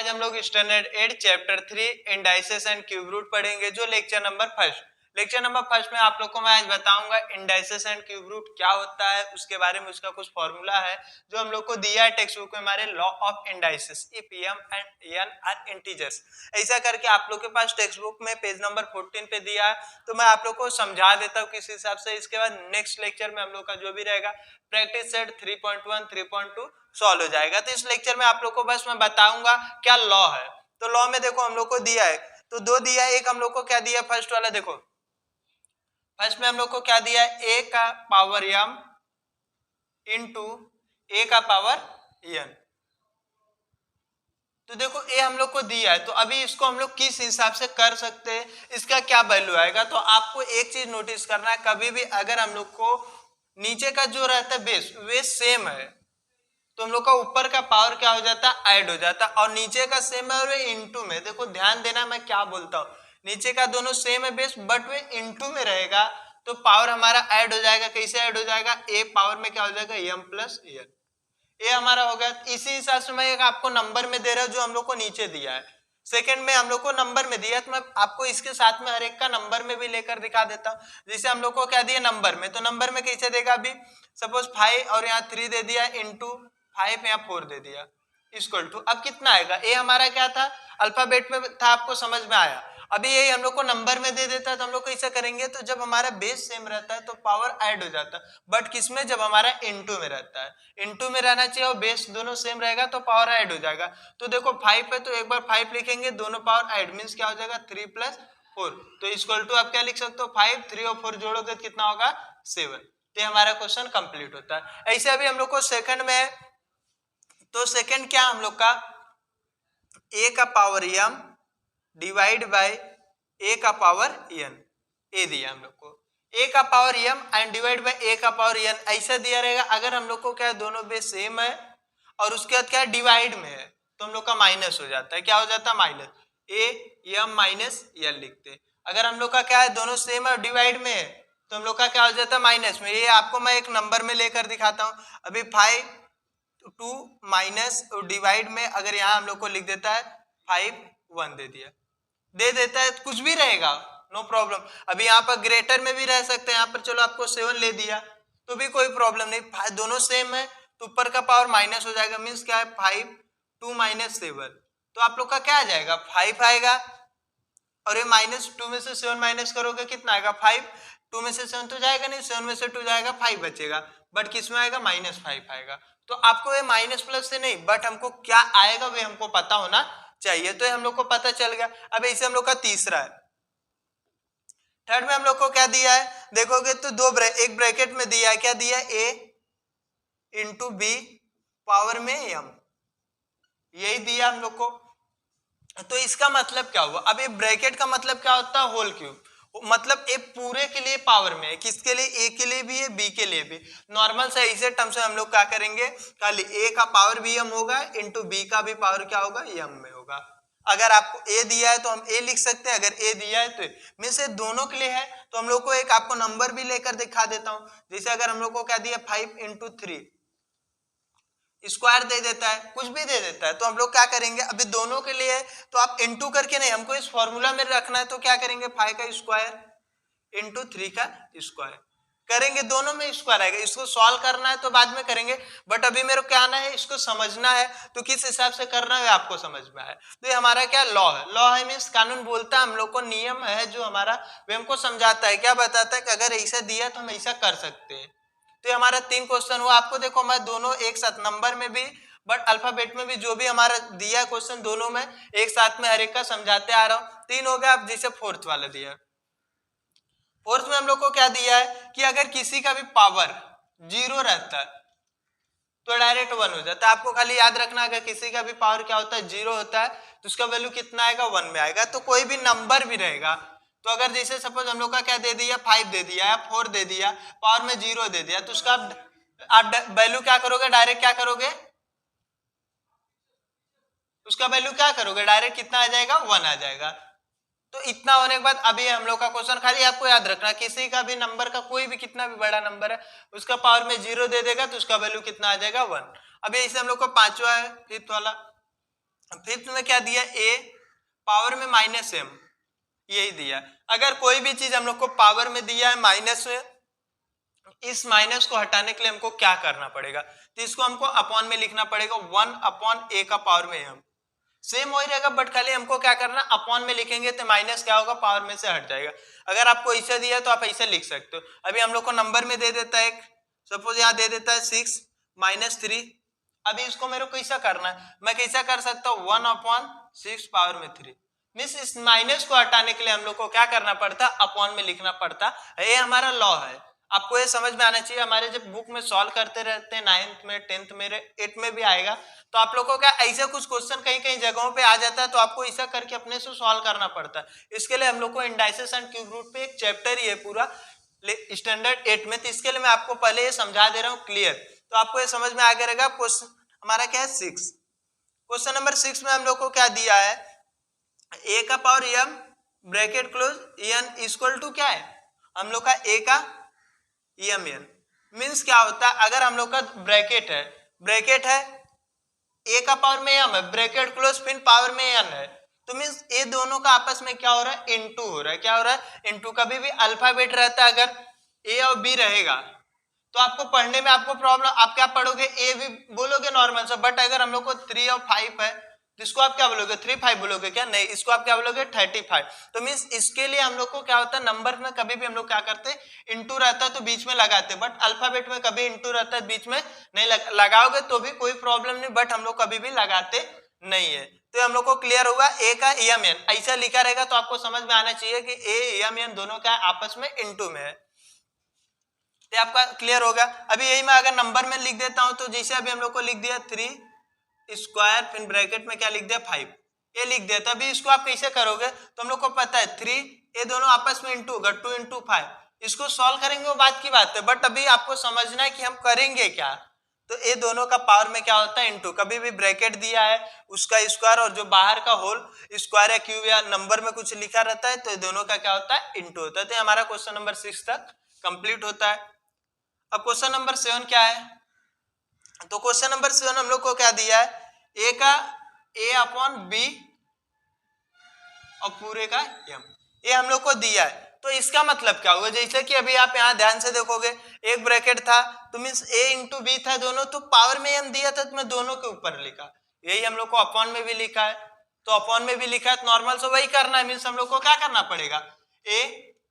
आज हम लोग standard 8 chapter 3 indices and cube root पढ़ेंगे, जो लेक्चर नंबर फर्स्ट में आप लोग को मैं आज बताऊंगा इंडाइसेस एंड क्यूब रूट क्या होता है, उसके बारे में उसका कुछ फॉर्मूला है जो हम लोग को दिया है टेक्स्ट बुक में, हमारे law of indices if m and n are integers. ऐसा करके आप लोग के पास टेक्स्ट बुक में पेज नंबर 14 पे दिया है, तो मैं आप लोग को समझा देता हूँ किस हिसाब से। इसके बाद नेक्स्ट लेक्चर में हम लोग का जो भी रहेगा प्रैक्टिस सेट 3.1 3.2 सॉल्व हो जाएगा। तो इस लेक्चर में आप लोग को बस मैं बताऊंगा क्या लॉ है। तो लॉ में देखो हम लोग को दिया है, तो दो दिया है, एक हम लोग को क्या दिया फर्स्ट वाला, देखो फर्स्ट में हम लोग को क्या दिया है, a का पावर m इंटू a का पावर n। तो देखो a हम लोग को दिया है, तो अभी इसको हम लोग किस हिसाब से कर सकते हैं, इसका क्या वैल्यू आएगा। तो आपको एक चीज नोटिस करना है, कभी भी अगर हम लोग को नीचे का जो रहता है बेस वे सेम है तो हम लोग का ऊपर का पावर क्या हो जाता है, ऐड हो जाता है, और नीचे का सेम है और वे इनटू में। देखो ध्यान देना मैं क्या बोलता हूँ, नीचे का दोनों सेम है बेस बट वे इनटू में रहेगा तो पावर हमारा ऐड हो जाएगा। कैसे ऐड हो जाएगा, a पावर में क्या हो जाएगा m प्लस n, ये हमारा हो गया। इसी हिसाब से मैं एक आपको नंबर में दे रहा हूँ जो हम लोग को नीचे दिया है, सेकंड में हम लोग को नंबर में दिया है, तो मैं आपको इसके साथ में हर एक का नंबर में भी लेकर दिखा देता हूँ। जैसे हम लोग को क्या दिया नंबर में, तो नंबर में कैसे देगा, अभी सपोज 5 और यहाँ 3 दे दिया इंटू 5 यहाँ 4 दे दिया इक्वल टू, अब कितना आएगा, ए हमारा क्या था अल्फाबेट में था, आपको समझ में आया। अभी यही हम लोग को नंबर में दे देता है तो हम लोग कैसे करेंगे, तो जब हमारा बेस सेम रहता है तो पावर ऐड हो जाता है, बट किसमें, जब हमारा इनटू में रहता है, इनटू में रहना चाहिए और बेस दोनों सेम रहेगा तो पावर ऐड हो जाएगा। तो देखो 5 है तो एक बार 5 लिखेंगे, दोनों पावर ऐड मींस क्या हो जाएगा 3 प्लस 4, तो इक्वल टू आप क्या लिख सकते हो 5, 3 और 4 जोड़ोगे तो कितना होगा 7। तो हमारा क्वेश्चन कंप्लीट होता है। ऐसे अभी हम लोग को सेकंड में है, तो सेकंड क्या हम लोग का a का power m divide by a का पावर n, a दिया हम लोग को a का power m and divide by a का पावर n, ऐसा दिया रहेगा। अगर हम लोग को क्या है दोनों बेस सेम है और उसके बाद क्या है डिवाइड में है तो हम लोग का माइनस हो जाता है, क्या हो जाता है minus, a m minus l लिखते। अगर हम लोग का क्या है दोनों सेम है और डिवाइड में है तो हम लोग का क्या हो जाता है माइनस में। ये आपको मैं एक नंबर में लेकर दिखाता हूँ। अभी 5 2 माइनस डिवाइड में अगर यहाँ हम लोग को लिख देता है 5 1 दे देता है, कुछ भी रहेगा नो प्रॉब्लम। अभी यहाँ पर ग्रेटर में भी रह सकते हैं, यहाँ पर चलो आपको 7 ले दिया तो भी कोई प्रॉब्लम नहीं, दोनों सेम है तो ऊपर का पावर माइनस हो जाएगा, मीन्स क्या है 5 2 माइनस 7, तो आप लोग का क्या आ जाएगा 5 आएगा, और ये माइनस 2 में से 7 माइनस करोगे कितना आएगा 5, 2 में से 7 तो जाएगा नहीं, 7 में से 2 जाएगा 5 बचेगा, बट किस में आएगा -5 आएगा। तो आपको ये माइनस प्लस से नहीं बट हमको क्या आएगा वे हमको पता होना चाहिए, तो हम लोग को पता चल गया। अब इसे हम लोग का तीसरा है, थर्ड में हम लोग को क्या दिया है, देखोगे तो एक ब्रैकेट में दिया है, क्या दिया है a इंटू बी पावर में m, यही दिया हम लोग को। तो इसका मतलब क्या हुआ, अब ये ब्रैकेट का मतलब क्या होता है होल क्यूब, मतलब ए पूरे के लिए पावर में है, किसके लिए, ए के लिए भी है बी के लिए भी। नॉर्मल से ऐसे टर्म से हम लोग क्या करेंगे, खाली ए का पावर भी m होगा इंटू बी का भी पावर क्या होगा m में होगा। अगर आपको ए दिया है तो हम ए लिख सकते हैं, अगर ए दिया है तो में से दोनों के लिए है तो हम लोग को एक आपको नंबर भी लेकर दिखा देता हूं। जैसे अगर हम लोग को क्या दिया 5 इंटू 3 स्क्वायर दे देता है, कुछ भी दे देता है, तो हम लोग क्या करेंगे, अभी दोनों के लिए है तो आप इंटू करके नहीं, हमको इस फॉर्मूला में रखना है, तो क्या करेंगे 5 का स्क्वायर इंटू 3 का स्क्वायर करेंगे, दोनों में स्क्वायर आएगा। इसको सॉल्व करना है तो बाद में करेंगे, बट अभी मेरे को क्या आना है, इसको समझना है, तो किस हिसाब से करना है आपको समझ में आए। तो ये हमारा क्या लॉ है, लॉ है मीन्स कानून बोलता है हम लोग को, नियम है जो हमारा वे हमको समझाता है, क्या बताता है कि अगर ऐसा दिया तो हम ऐसा कर सकते हैं। तो ये हमारा 3 क्वेश्चन हुआ। आपको देखो मैं दोनों एक साथ नंबर में भी बट अल्फाबेट में भी जो भी हमारा दिया क्वेश्चन दोनों में एक साथ में हर एक का समझाते आ रहा हूं। 3 हो गया। अब जैसे फोर्थ वाला दिया, फोर्थ में हम लोग को क्या दिया है कि अगर किसी का भी पावर 0 रहता है तो डायरेक्ट 1 हो जाता है। आपको खाली याद रखना अगर किसी का भी पावर क्या होता है 0 होता है तो उसका वैल्यू कितना आएगा 1 में आएगा। तो कोई भी नंबर भी रहेगा, तो अगर जैसे सपोज हम लोग का क्या दे दिया 5 दे दिया या 4 दे दिया, पावर में 0 दे दिया, तो उसका आप वैल्यू क्या करोगे, डायरेक्ट क्या करोगे, उसका वैल्यू क्या करोगे डायरेक्ट कितना आ जाएगा 1 आ जाएगा। तो इतना होने के बाद अभी हम लोग का क्वेश्चन खाली आपको याद रखना, किसी का भी नंबर का कोई भी कितना भी बड़ा नंबर है उसका पावर में 0 दे देगा तो उसका वैल्यू कितना आ जाएगा 1। अभी इसे हम लोग को पांचवा है फिफ्थ वाला, फिफ्थ में क्या दिया, a पावर में -m, यही दिया। अगर कोई भी चीज हम लोग को पावर में दिया है माइनस में, इस माइनस को हटाने के लिए हमको क्या करना पड़ेगा, तो इसको हमको अपॉन में लिखना पड़ेगा, 1/a का पावर में m। सेम वही रहेगा बट खाली हमको क्या करना, अपॉन में लिखेंगे तो माइनस क्या होगा, पावर में से हट जाएगा। अगर आपको ऐसे दिया तो आप ऐसे लिख सकते हो। अभी हम लोग को नंबर में दे देता है, सपोज यहाँ दे देता है 6 - 3। अभी इसको मेरे को कैसा करना है, मैं कैसा कर सकता हूँ, 1/6 पावर में 3। मीन्स इस माइनस को हटाने के लिए हम लोग को क्या करना पड़ता, अपॉन में लिखना पड़ता। ये हमारा लॉ है, आपको ये समझ में आना चाहिए। हमारे जब बुक में सॉल्व करते रहते हैं 9th में, 10th में, 8th में भी आएगा, तो आप लोगों को क्या ऐसे कुछ क्वेश्चन कहीं कहीं जगहों पे आ जाता है, तो आपको ऐसा करके अपने से सॉल्व करना पड़ता है। इसके लिए हम लोग को इंडाइसेस एंड क्यूब रूट पे एक चैप्टर ही है पूरा स्टैंडर्ड 8 में, तो इसके लिए मैं आपको पहले ये समझा दे रहा हूँ क्लियर, तो आपको ये समझ में आ गया रहेगा। क्वेश्चन हमारा क्या है 6, क्वेश्चन नंबर 6 में हम लोग को क्या दिया है, a का power m bracket close n equal to क्या है, हम लोग का a का mn। मीन्स क्या होता है, अगर हम लोग का ब्रैकेट है a का पावर में m है, ब्रैकेट क्लोज फिर पावर में n है, तो मीन्स ये दोनों का आपस में क्या हो रहा है, इनटू हो रहा है। क्या हो रहा है, इनटू। कभी भी अल्फाबेट रहता है, अगर a और b रहेगा तो आपको पढ़ने में आपको प्रॉब्लम, आप क्या पढ़ोगे, a भी बोलोगे नॉर्मल सा, बट अगर हम लोग को 3 और 5 है तो इसको आप क्या बोलोगे, 3 5 बोलोगे क्या, नहीं, इसको आप क्या बोलोगे 35। तो मीन्स इसके लिए हम लोग को क्या होता है, नंबर में कभी भी हम लोग क्या करते हैं, इंटू रहता है तो बीच में लगाते, बट अल्फाबेट में कभी इंटू रहता है बीच में नहीं लगाओगे तो भी कोई प्रॉब्लम नहीं, बट हम लोग कभी भी लगाते नहीं है। तो हम लोग को क्लियर होगा, a का mn ऐसा लिखा रहेगा तो आपको समझ में आना चाहिए कि a mn दोनों का आपस में इंटू में है, तो आपका क्लियर होगा। अभी यही मैं अगर नंबर में लिख देता हूं, तो जैसे अभी हम लोग को लिख दिया 3 स्क्वायर फिर ब्रैकेट में क्या लिख दिया 5, ये लिख दिया। तभी इसको आप कैसे करोगे, तो हम लोग को पता है 3 ये दोनों आपस में इंटू होगा, 2 × 5, इसको सॉल्व करेंगे वो बात की बात है, बट अभी आपको समझना है कि हम करेंगे क्या। तो ये दोनों का पावर में क्या होता है, इंटू। कभी भी ब्रैकेट दिया है उसका स्क्वायर और जो बाहर का होल स्क्वायर या क्यूब या नंबर में कुछ लिखा रहता है, तो ये दोनों का क्या होता है, इंटू होता है। तो हमारा क्वेश्चन नंबर 6 तक कंप्लीट होता है। अब क्वेश्चन नंबर 7 क्या है, तो क्वेश्चन नंबर 7 हम लोग को क्या दिया है, a का a/b और पूरे का m, ये हम लोग को दिया है। तो इसका मतलब क्या हुआ, जैसे कि अभी आप यहाँ ध्यान से देखोगे, एक ब्रैकेट था तो मीन्स a × b था दोनों, तो पावर में m दिया था तो मैं दोनों के ऊपर लिखा। यही हम लोग को अपॉन में भी लिखा है, तो अपॉन में भी लिखा है तो नॉर्मल से वही करना है। मीन्स हम लोग को क्या करना पड़ेगा, a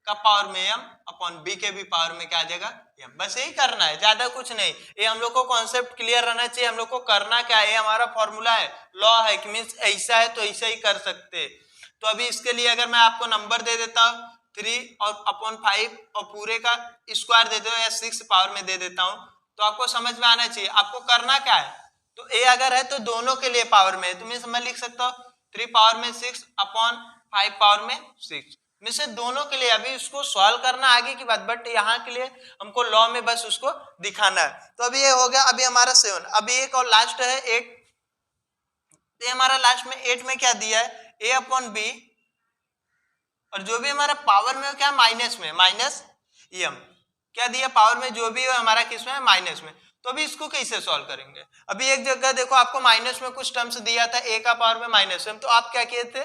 का पावर में m अपॉन b के भी पावर में क्या आ जाएगा m, बस यही करना है, ज्यादा कुछ नहीं। ये हम लोग को कॉन्सेप्ट क्लियर रहना चाहिए, हम लोग को करना क्या है, हमारा फॉर्मूला है, लॉ है कि मीन्स ऐसा है तो ऐसा ही कर सकते। तो अभी इसके लिए अगर मैं आपको नंबर दे देता हूँ 3 और अपॉन 5 और पूरे का स्क्वायर दे दो या 6 पावर में दे देता हूँ, तो आपको समझ में आना चाहिए आपको करना क्या है। तो a अगर है तो दोनों के लिए पावर में है, तो मीन्स मैं लिख सकता हूँ 3 पावर में 6 अपॉन 5 पावर में 6, मीन्स दोनों के लिए। अभी इसको सॉल्व करना आगे की बात, बट यहाँ के लिए हमको लॉ में बस उसको दिखाना है। तो अभी ये हो गया, अभी हमारा 7, अभी एक और लास्ट है 8, तो हमारा लास्ट में 8 में क्या दिया है, a/b और जो भी हमारा पावर में क्या माइनस में माइनस m, क्या दिया पावर में जो भी हो हमारा किस में माइनस में। तो अभी इसको कैसे सॉल्व करेंगे, अभी एक जगह देखो आपको माइनस में कुछ टर्म्स दिया था, a का पावर में -m, तो आप क्या किए थे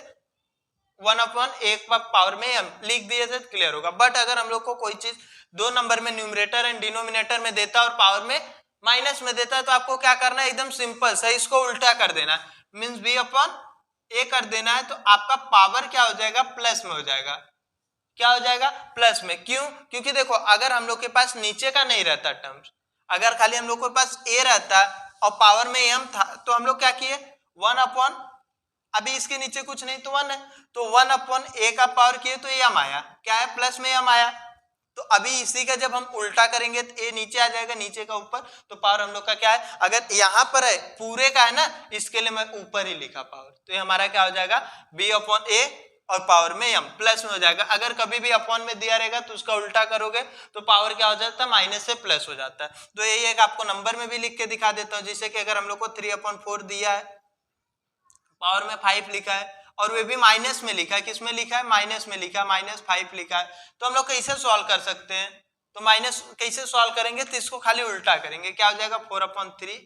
1/1 पावर में m लिख दिए थे, क्लियर होगा। बट अगर हम लोग को कोई चीज 2 नंबर में न्यूमरेटर एंड डिनोमिनेटर में देता और पावर में माइनस में देता है, तो आपको क्या करना है, एकदम सिंपल सा इसको उल्टा कर देना, मीन्स b/a कर देना है, तो आपका पावर क्या हो जाएगा, प्लस में हो जाएगा। क्या हो जाएगा, प्लस में। क्यों, क्योंकि देखो अगर हम लोग के पास नीचे का नहीं रहता टर्म्स, अगर खाली हम लोग के पास a रहता और पावर में m था, तो हम लोग क्या किए 1/, अभी इसके नीचे कुछ नहीं तो 1 है, तो 1/a का पावर किए तो m आया, क्या है प्लस में m आया। तो अभी इसी का जब हम उल्टा करेंगे तो a नीचे आ जाएगा, नीचे का ऊपर, तो पावर हम लोग का क्या है, अगर यहाँ पर है पूरे का है ना, इसके लिए मैं ऊपर ही लिखा पावर, तो ये हमारा क्या हो जाएगा b/a और पावर में m प्लस में हो जाएगा। अगर कभी भी अपॉन में दिया रहेगा तो उसका उल्टा करोगे तो पावर क्या हो जाता है, माइनस से प्लस हो जाता है। तो यही एक आपको नंबर में भी लिख के दिखा देता हूँ, जैसे कि अगर हम लोग को 3/4 दिया है, पावर में 5 लिखा है और वे भी माइनस में लिखा है, किसमें लिखा है माइनस में लिखा है, -5 लिखा है, तो हम लोग कैसे सॉल्व कर सकते हैं, तो माइनस कैसे सॉल्व करेंगे, तो इसको खाली उल्टा करेंगे, क्या हो जाएगा 4/3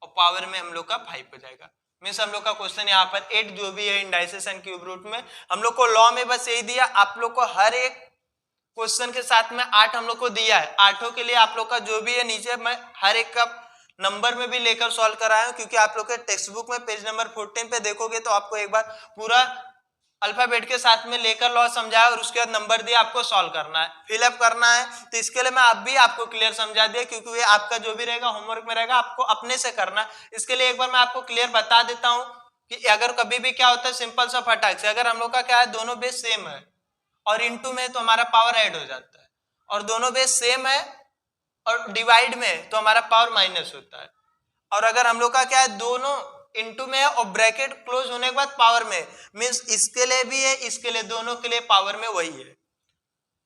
और पावर में हम लोग का 5 हो जाएगा। मीन्स हम लोग का क्वेश्चन यहाँ पर 8 जो भी है इंडाइसेस एंड क्यूब रूट में हम लोग को लॉ में बस यही दिया, आप लोग को हर एक क्वेश्चन के साथ में 8 हम लोग को दिया है, 8 के लिए आप लोग का जो भी है नीचे मैं हर एक का नंबर में भी लेकर सॉल्व कराया हूं, क्योंकि आप लोग के टेक्स्ट बुक में पेज नंबर 14 पे देखोगे तो आपको एक बार पूरा अल्फाबेट के साथ में लेकर लॉ समझाया और उसके बाद नंबर दिया, आपको सॉल्व करना है, फिलअप करना है। तो इसके लिए मैं अब भी आपको क्लियर समझा दिया, क्योंकि ये आपका जो भी रहेगा होमवर्क में रहेगा, आपको अपने से करना। इसके लिए एक बार मैं आपको क्लियर बता देता हूं कि अगर कभी भी क्या होता है, सिंपल सा फटाक से, अगर हम लोग का क्या है दोनों बेस सेम है और इनटू में तो हमारा पावर ऐड हो जाता है, और दोनों बेस सेम है और डिवाइड में तो हमारा पावर माइनस होता है, और अगर हम लोग का क्या है दोनों इनटू में है और ब्रैकेट क्लोज होने के बाद पावर में, मींस इसके लिए भी है इसके लिए, दोनों के लिए पावर में वही है।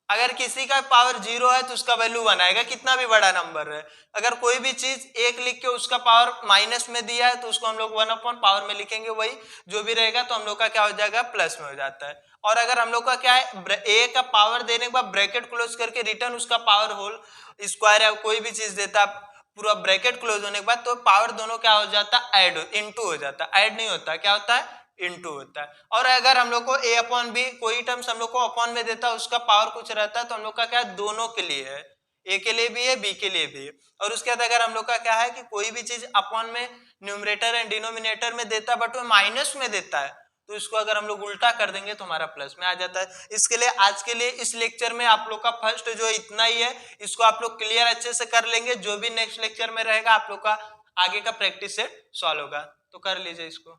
अगर किसी का पावर 0 है तो उसका वैल्यू 1 आएगा, कितना भी बड़ा नंबर है। अगर कोई भी चीज 1 लिख के उसका पावर माइनस में दिया है तो उसको हम लोग 1 अपॉन पावर में लिखेंगे, वही जो भी रहेगा तो हम लोग का क्या हो जाएगा प्लस में हो जाता है। और अगर हम लोग का क्या है ए का पावर देने के बाद ब्रैकेट क्लोज करके रिटर्न उसका पावर होल स्क्वायर है कोई भी चीज देता है पूरा ब्रैकेट क्लोज होने के बाद, तो पावर दोनों क्या हो जाता है ऐड इनटू हो जाता है, ऐड नहीं होता, क्या होता है इनटू होता है। और अगर हम लोग को a अपॉन बी कोई टर्म्स हम लोग को अपॉन में देता है उसका पावर कुछ रहता है तो हम लोग का क्या है दोनों के लिए है, a के लिए भी है b के लिए भी है। और उसके बाद अगर हम लोग का क्या है कि कोई भी चीज अपॉन में न्यूमरेटर एंड डिनोमिनेटर में देता है बट वो माइनस में देता है तो इसको अगर हम लोग उल्टा कर देंगे तो हमारा प्लस में आ जाता है। इसके लिए आज के लिए इस लेक्चर में आप लोग का फर्स्ट जो इतना ही है, इसको आप लोग क्लियर अच्छे से कर लेंगे, जो भी नेक्स्ट लेक्चर में रहेगा आप लोग का आगे का प्रैक्टिस सेट सॉल्व होगा, तो कर लीजिए इसको।